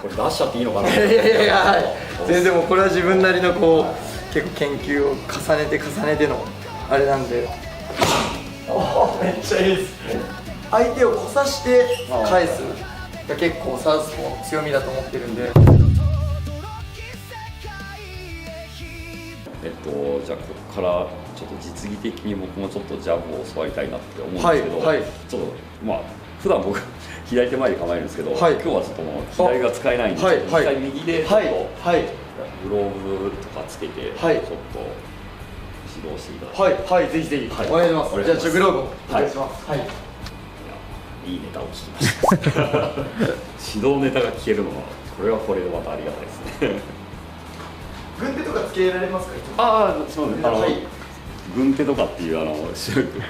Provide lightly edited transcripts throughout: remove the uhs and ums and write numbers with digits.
これ出しちゃっていいのかな。いやいやいや、全然もうこれは自分なりのこう結構研究を重ねてのあれなんで。めっちゃいいです。相手をこさして返すが結構サウスポーの強みだと思ってるんで。じゃあここからちょっと実技的に僕もちょっとジャブを教わりたいなって思うんですけど、はいはい、ちょっとまあ普段僕左手前で構えるんですけど、はい、今日はちょっともう左が使えないんで、はい、一回右でちょっと、はいはい、グローブとかつけて、はい、ちょっと指導していただきはいはい、ぜひぜひ、はい、お願いします。じゃあグローブをお願いします。はい、いいネタを聞きました指導ネタが聞けるのはこれでまたありがたいですね。軍手とかつけられますか？ああ、そうです。はい、軍手とかっていう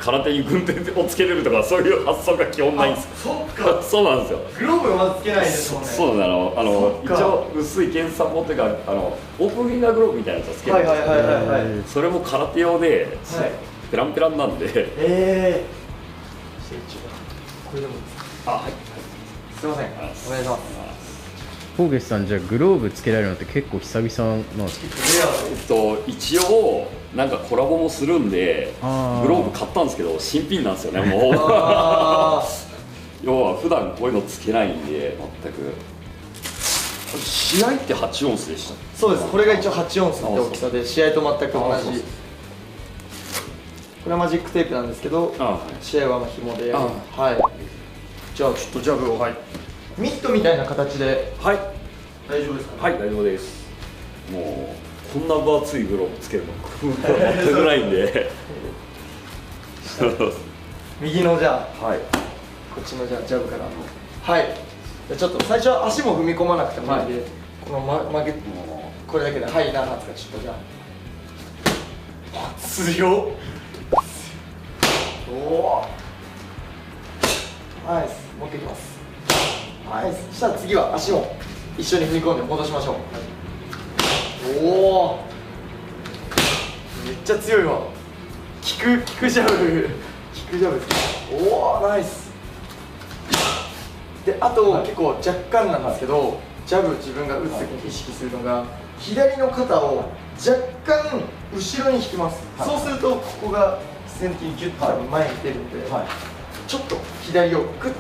空手に軍手をつけれるとかそういう発想が基本ないんです。そっか。そうなんですよ。グローブをまずつけないですもんね。そうなんです。一応薄い剣サポっていうかオープンフィンガーグローブみたいなやつをつけるんですけど、それも空手用でペランペランなんで。これでもいいですか？あ、はい。すいません。お願いします。ポーゲスさん、じゃあグローブつけられるのって結構久々なんですか？一応なんかコラボもするんでグローブ買ったんですけど新品なんですよね。もう要は普段こういうのつけないんで全く。試合って8オンスでした？そうです。これが一応8オンスって大きさで試合と全く同じ。これはマジックテープなんですけど、試合は紐で。はい。じゃあちょっとジャブを。はい。ミットみたいな形で。はい。大丈夫ですか？はい、大丈夫です。もうこんな分厚いグローブつけるの全くないんで。右のじゃあ、はい。こっちのじゃあジャブから。はい。じゃちょっと最初は足も踏み込まなくてもいいんで、この曲げこれだけではい何発かちょっとじゃあ。強っ。おお。ナイス。もう一回いきます。ナイス。そしたら次は足も一緒に踏み込んで戻しましょう。おお。めっちゃ強いわ。効くジャブ。効くジャブです。おお、ナイス。で、あと、結構若干なんですけど、ジャブ自分が打つ時に意識するのが左の肩を若干後ろに引きます。そうするとここが必然的にギュッと前に出るので、ちょっと左をグッグッ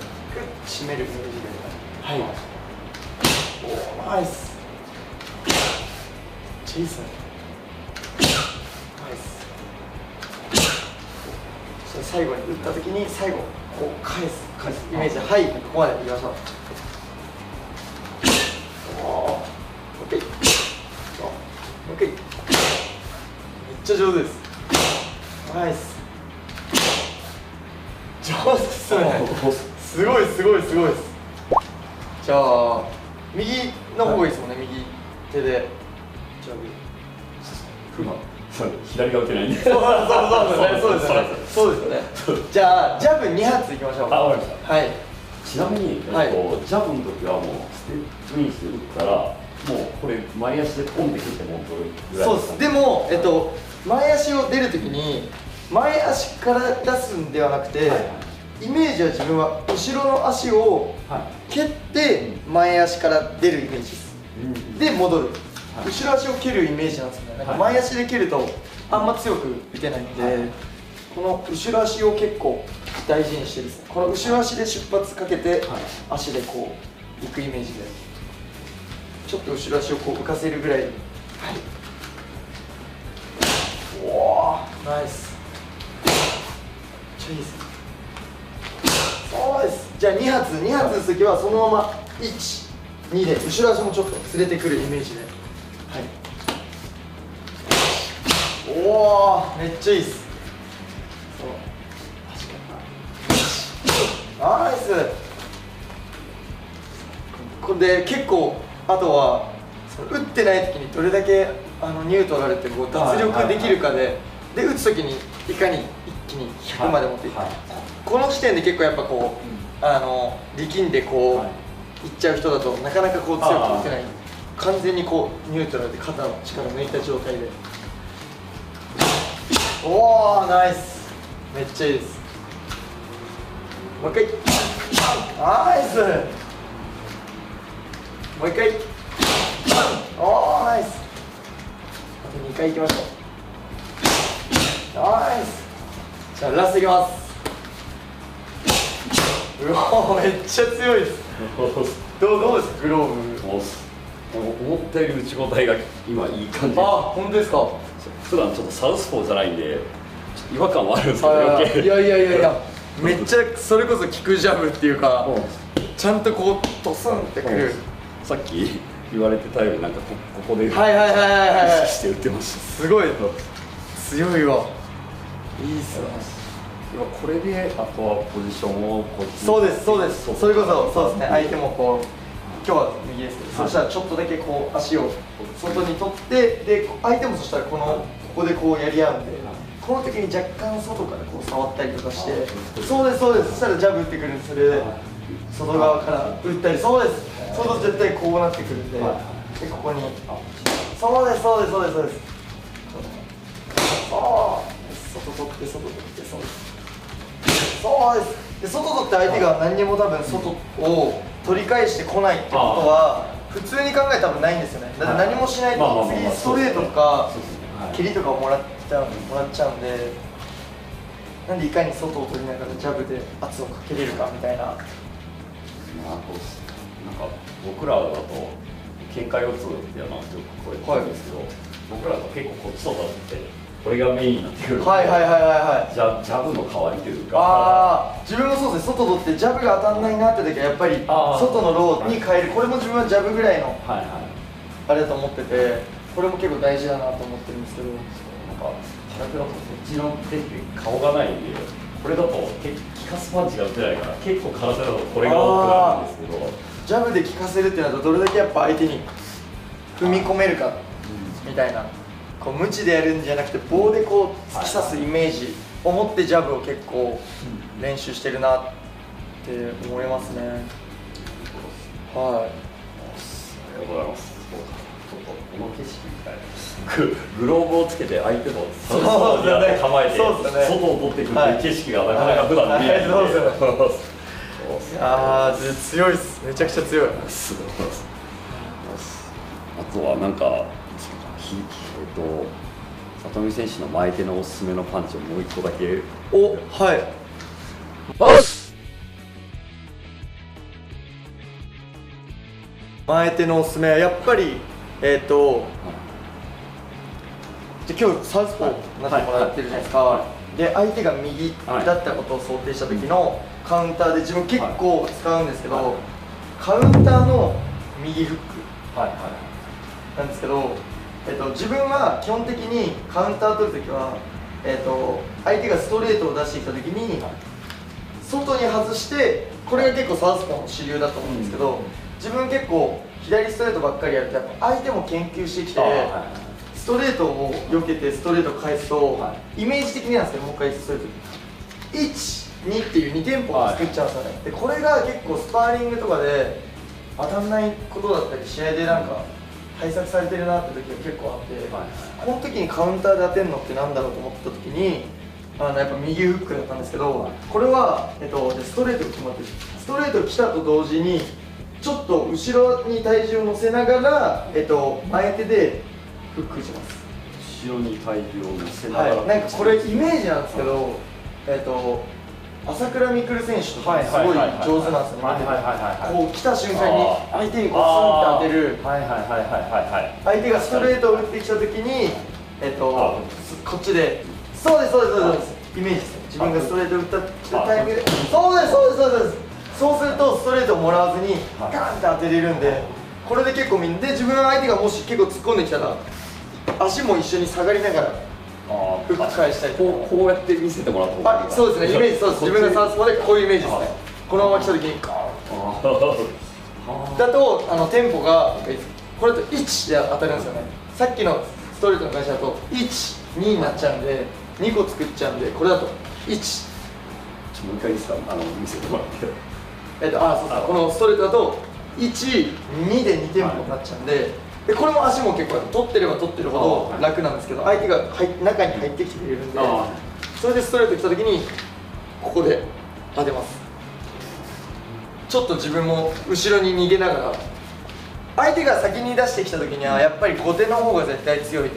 締めるイメージで。はい。おお、ナイス。チェイス。ナイス。そして最後に打った時に最後こう返すイメージで、はい、ここまでいきましょう。おお、オッケー。オッケー。めっちゃ上手です。ナイス。上手ですね。すごいすごいすごいです。じゃあ右の方がいいですもんね、右手でジャブ。左が打てないんで。そうですよね。じゃあジャブ2発いきましょう。わかりました。はい。ちなみにジャブの時はもうステップインして打ったらもうこれ前足で飛んでくってもうどれぐらいですか？そうです。でも前足を出る時に前足から出すんではなくて、イメージは自分は後ろの足を蹴って前足から出るイメージです。で戻る。後ろ足を蹴るイメージなんですよね。なんか前足で蹴るとあんま強く打てないんで、この後ろ足を結構大事にしてですね、この後ろ足で出発かけて足でこう行くイメージで、ちょっと後ろ足をこう浮かせるぐらいに。はい。おお、ナイス。めっちゃいいです。そうです。じゃあ2発打つ時はそのまま1、2で後ろ足もちょっと連れてくるイメージで。はい。おお、めっちゃいいです。そう。ナイス。これで結構あとは打ってない時にどれだけニュートラルってこう脱力できるかで、で打つ時にいかに一気に100まで持っていくか。この時点で結構やっぱこう力んでこういっちゃう人だとなかなかこう強く打てない。完全にこうニュートラルで肩の力を抜いた状態で。おお、ナイス。めっちゃいいです。もう一回。ナイス。もう一回。おーナイス。あと2回いきましょう。ナイス。じゃあラストいきます。うわめっちゃ強いです。どうですかグローブ。思ったより打ち応えが今いい感じ。あ、本当ですか。普段ちょっとサウスポーじゃないんで違和感はあるんですけど余計。いやめっちゃそれこそ効くジャブっていうか、ちゃんとこうドスンってくる。さっき言われてたようになんかここで意識して打ってました。すごい強いわ。いいっすね。今これであとはポジションをこっち。そうですそれこそそうですね。相手もこう今日は右ですけど、そしたらちょっとだけこう足を外に取ってで相手もそしたらここでこうやり合うんで、この時に若干外からこう触ったりとかして、そうですそしたらジャブ打ってくるんです。それで外側から打ったり、そうです外絶対こうなってくるんで、でここにそうです外取ってそうですで外取って相手が何にも多分外を取り返してこないってことは普通に考え多分ないんですよね。だって何もしないと次ストレートとか蹴りとかをもらっちゃうんで、なんでいかに外を取りながらジャブで圧をかけれるかみたいな。なんか僕らだと喧嘩四つっていうのはよくこれ言うんですけど、僕らだと結構こっちとかってこれがメインになってくる。ジャブの代わりというか。自分もそうですね。外取ってジャブが当たんないなって時はやっぱり外のローに変える。これも自分はジャブぐらいのあれだと思ってて、これも結構大事だなと思ってるんですけど、なんか空手だとこっちの手って顔がないんで、これだと効かすパンチが打てないから結構空手だとこれが多くなるんですけど、ジャブで効かせるっていうのはどれだけやっぱ相手に踏み込めるかみたいな、こう無知でやるんじゃなくて棒でこう突き刺すイメージを持ってジャブを結構練習してるなって思いますね。はい。ありがとうございます。ちょっとこの景色みたいなグローブをつけて相手のサウスポーにやって構えて外を取ってくるっていう景色がなかなか普段見えないんで。強いっす。めちゃくちゃ強い。あとはなんか里見選手の前手のおすすめのパンチをもう一個だけ。はい。前手のおすすめはやっぱり今日サウスポーになってもらってるじゃないですか。で相手が右だったことを想定した時のカウンターで自分結構使うんですけど、カウンターの右フックなんですけど、自分は基本的にカウンター取るときは、相手がストレートを出してきたときに外に外して、これが結構サウスポーの主流だと思うんですけど、自分結構左ストレートばっかりやるとやっぱ相手も研究してきて、ストレートを避けてストレートを返すと、イメージ的になんですけど、もう一回ストレート1、2っていう2テンポを作っちゃうんですよね。でこれが結構スパーリングとかで当たんないことだったり、試合でなんか対策されてるなって時が結構あって、この時にカウンターで当てるのってなんだろうと思った時にやっぱ右フックだったんですけど、これは、ストレートが決まってる。ストレート来たと同時にちょっと後ろに体重を乗せながら、前手でフックします。後ろに体重を乗せながら、なんかこれイメージなんですけど、朝倉未来選手とかすごい上手なんですよね。こう来た瞬間に相手にこうスンって当てる。相手がストレートを打ってきた時にこっちでそうですイメージですね。自分がストレートを打ったタイミングでそうですそうするとストレートをもらわずにガンって当てれるんで、これで結構みんなで、自分は相手がもし結構突っ込んできたら足も一緒に下がりながらフック返したりとか、こうやって見せてもらった方が。そうですね、イメージそうです。自分がサウスポーでこういうイメージですね。このまま来た時にガーンだとテンポがこれだと1で当たるんですよね。さっきのストレートの返しだと1、2になっちゃうんで、2個作っちゃうんで、これだと1。もう一回いいですか、見せてもらって。このストレートだと1、2で2テンポになっちゃうんで、これも足も結構取ってれば取ってるほど楽なんですけど、相手が中に入ってきてくれるんで、それでストレート来た時にここで当てます。ちょっと自分も後ろに逃げながら相手が先に出してきた時にはやっぱり後手の方が絶対強い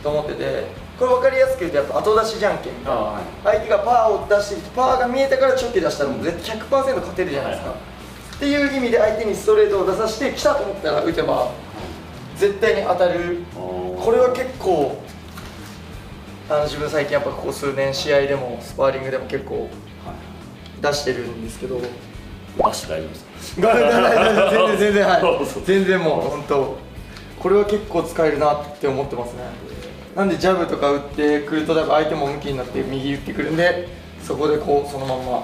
と思ってて、これ分かりやすく言うとやっぱ後出しじゃんけんみたいな、相手がパーを出してきてパーが見えたからチョキ出したらもう絶対 100% 勝てるじゃないですか、っていう意味で相手にストレートを出させて来たと思ったら打てば絶対に当たる。これは結構自分最近やっぱここ数年試合でもスパーリングでも結構出してるんですけど、出して大丈夫ですか？全然はい全然もう本当これは結構使えるなって思ってますね。なんでジャブとか打ってくると相手も向きになって右打ってくるんで、そこでこうそのまんま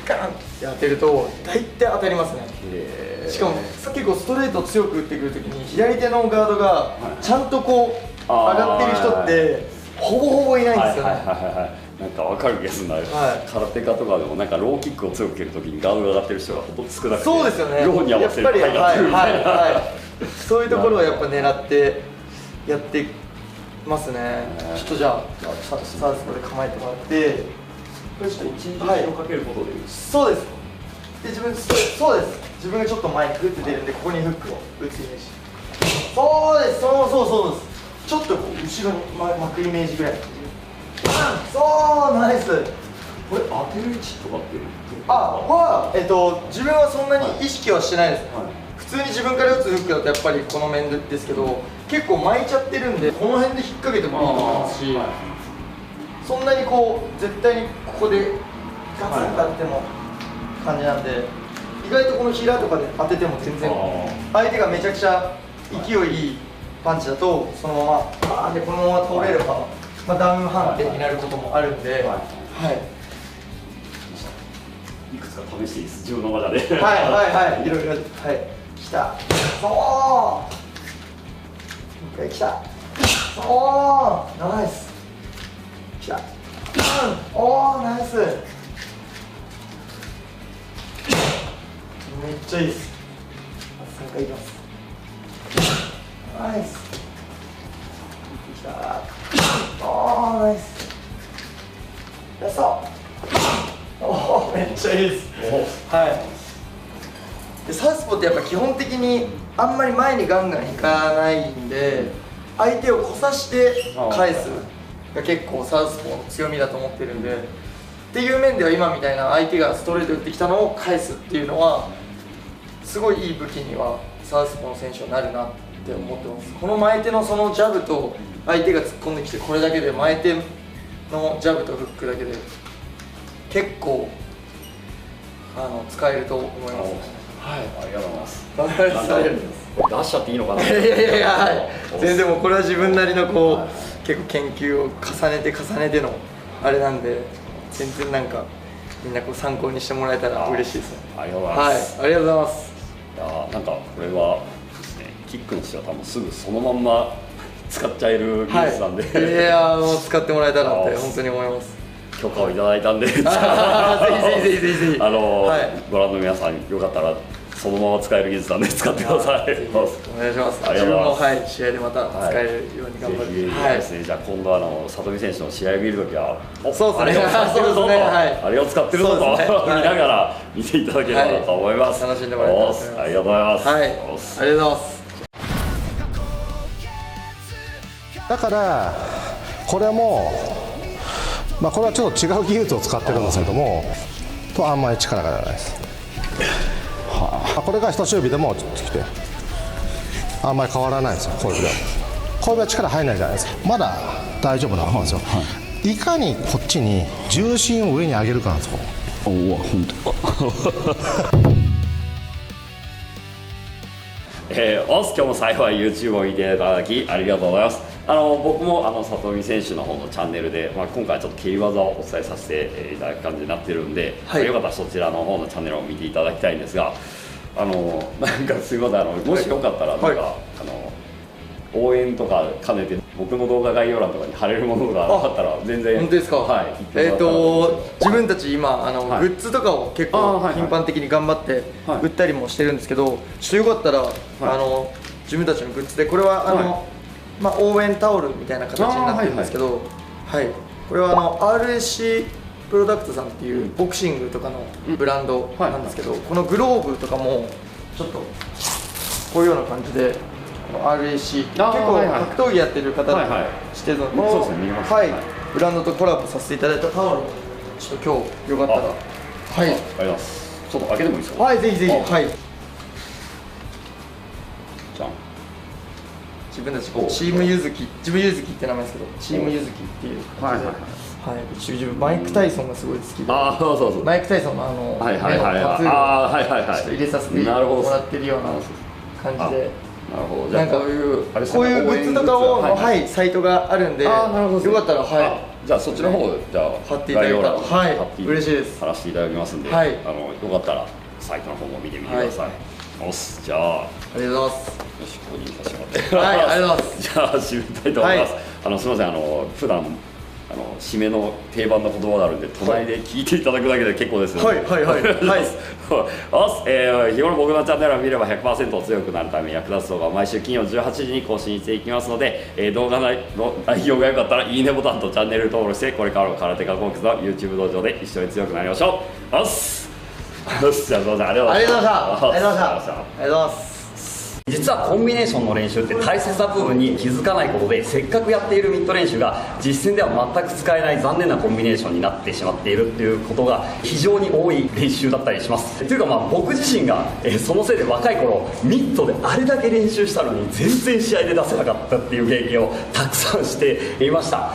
ガンって当てると大体当たりますね。しかも結構ストレート強く打ってくるときに左手のガードがちゃんとこう上がってる人ってほぼほぼいないんですよね。なんか分かる気がするな、空手家とかでもなんかローキックを強く蹴るときにガードが上がってる人がほとんど少なくて、そうですよね、両方に合わせるタイが来るみたいな、そういうところをやっぱ狙ってやってますね。ちょっとじゃあサウスポーで構えてもらって、これちょっと一日をかけることで、そうです。でそうです。自分がちょっと前にグッて出るんで、ここにフックを打つイメージ。そうです。そうです。ちょっとこう後ろに巻くイメージぐらい。そうナイス。これ当てる位置とかって自分はそんなに意識はしてないです、普通に自分から打つフックだとやっぱりこの面ですけど、結構巻いちゃってるんでこの辺で引っ掛けてもいいと思いますし、そんなにこう絶対にここでガツンと当てても感じなんで、意外とこの平とかで当てても全然相手がめちゃくちゃ勢いいいパンチだとそのままでこのまま通れれば、ダウン判定になることもあるんで、いくつか試していいです、自分の中で。いろいろ、来た、そう、もう一回来た、そう、ナイス、来た、おー、ナイス、めっちゃいいです、3回いきます、ナイス、来た、おー、ナイス、やそう。おお、めっちゃいいです。でサウスポーってやっぱ基本的にあんまり前にガンガンいかないんで、相手を来さして返すが結構サウスポーの強みだと思ってるんで、っていう面では今みたいな相手がストレート打ってきたのを返すっていうのはすごいいい武器にはサウスポーの選手はなるなって思ってます。この前手のそのジャブと相手が突っ込んできて、これだけで前手のジャブとフックだけで結構使えると思います。ありがとうございます。ありがとうございます。出しちゃっていいのかな。いや、全然もうこれは自分なりのこう結構研究を重ねてのあれなんで、全然なんかみんなこう参考にしてもらえたら嬉しいですね。ありがとうございます。ありがとうございます。いや、なんかこれはですね、キックの人は多分すぐそのまんま使っちゃえる技術なんで、いや、もう使ってもらえたらって本当に思います。許可をいただいたんで、ぜひぜひご覧の皆さんよかったらそのまま使える技術なんで使ってください。お願いします。自分も試合でまた使えるように頑張る。ですね。じゃあ今度里見選手の試合を見るときは、そうですね。あれを使ってるぞと見ながら見ていただければと思います。楽しんでもらえたらと思います。ありがとうございます。ありがとうございます。だからこれもこれはちょっと違う技術を使ってるんですけども、あんまり力が出ないです。これが人差し指でも来てあんまり変わらないんですよ。小指でも小指は力入らないじゃないですか。まだ大丈夫な方なんですよ。いかにこっちに重心を上に上げるかなんですよ。おお、本当今日も最後は YouTube を見ていただきありがとうございます。僕も里見選手の方のチャンネルで、今回ちょっと蹴り技をお伝えさせていただく感じになってるんで、よかったらそちらの方のチャンネルを見ていただきたいんですが、なんかすいません、もしよかったらなんか、応援とか兼ねて僕の動画概要欄とかに貼れるものがあったら全然。本当ですか。はい。自分たち今グッズとかを結構頻繁的に頑張って売ったりもしてるんですけど、ちょっとよかったら自分たちのグッズで、これは応援タオルみたいな形になってるんですけど、これはRSC プロダクトさんっていうボクシングとかのブランドなんですけど、このグローブとかもちょっとここういうような感じでRAC 結構はいはい格闘技やってる方はいはい知ってるので、そうですね見えますはいはいブランドとコラボさせていただいたタオルをちょっと今日よかったらはいありがとうございます。ちょっと開けてもいいですか。はいぜひぜひあはいじゃん。自分たちおチームゆずき自分ゆずきって名前ですけどチームゆずきっていう感じで自分マイク・タイソンがすごい好きでああそうそう。マイク・タイソンのはいはいはいはい。タトゥーをああはいはいはい。ちょっと入れさせてもなるほどらってるような感じでなるほど。じゃあなんかこういうあれですこういうグッズとかをはいはいサイトがあるんでよあーなるほどかったらはあじゃあそっちの方じゃあ貼っていただいたら概要欄にはい貼って嬉しいです貼らせていただきますんで、はいよかったらサイトの方も見てみてください。おっすじゃあありがとうございますよしここにさせてもらって。はいありがとうございますじゃあ締めたいと思います。はすみません普段締めの定番の言葉があるんで隣で聞いていただくだけで結構ですので、はいはいはい日頃僕のチャンネルを見れば 100% 強くなるために役立つ動画を毎週金曜18時に更新していきますので、動画の内容が良かったらいいねボタンとチャンネル登録してこれからも空手家コンクスの YouTube 道場で一緒に強くなりましょう。おっすよしじゃあすみませんありがとうございました。ありがとうございましたありがとうございます実はコンビネーションの練習って大切な部分に気づかないことでせっかくやっているミット練習が実戦では全く使えない残念なコンビネーションになってしまっているっていうことが非常に多い練習だったりしますというか僕自身がそのせいで若い頃ミットであれだけ練習したのに全然試合で出せなかったっていう経験をたくさんしていました。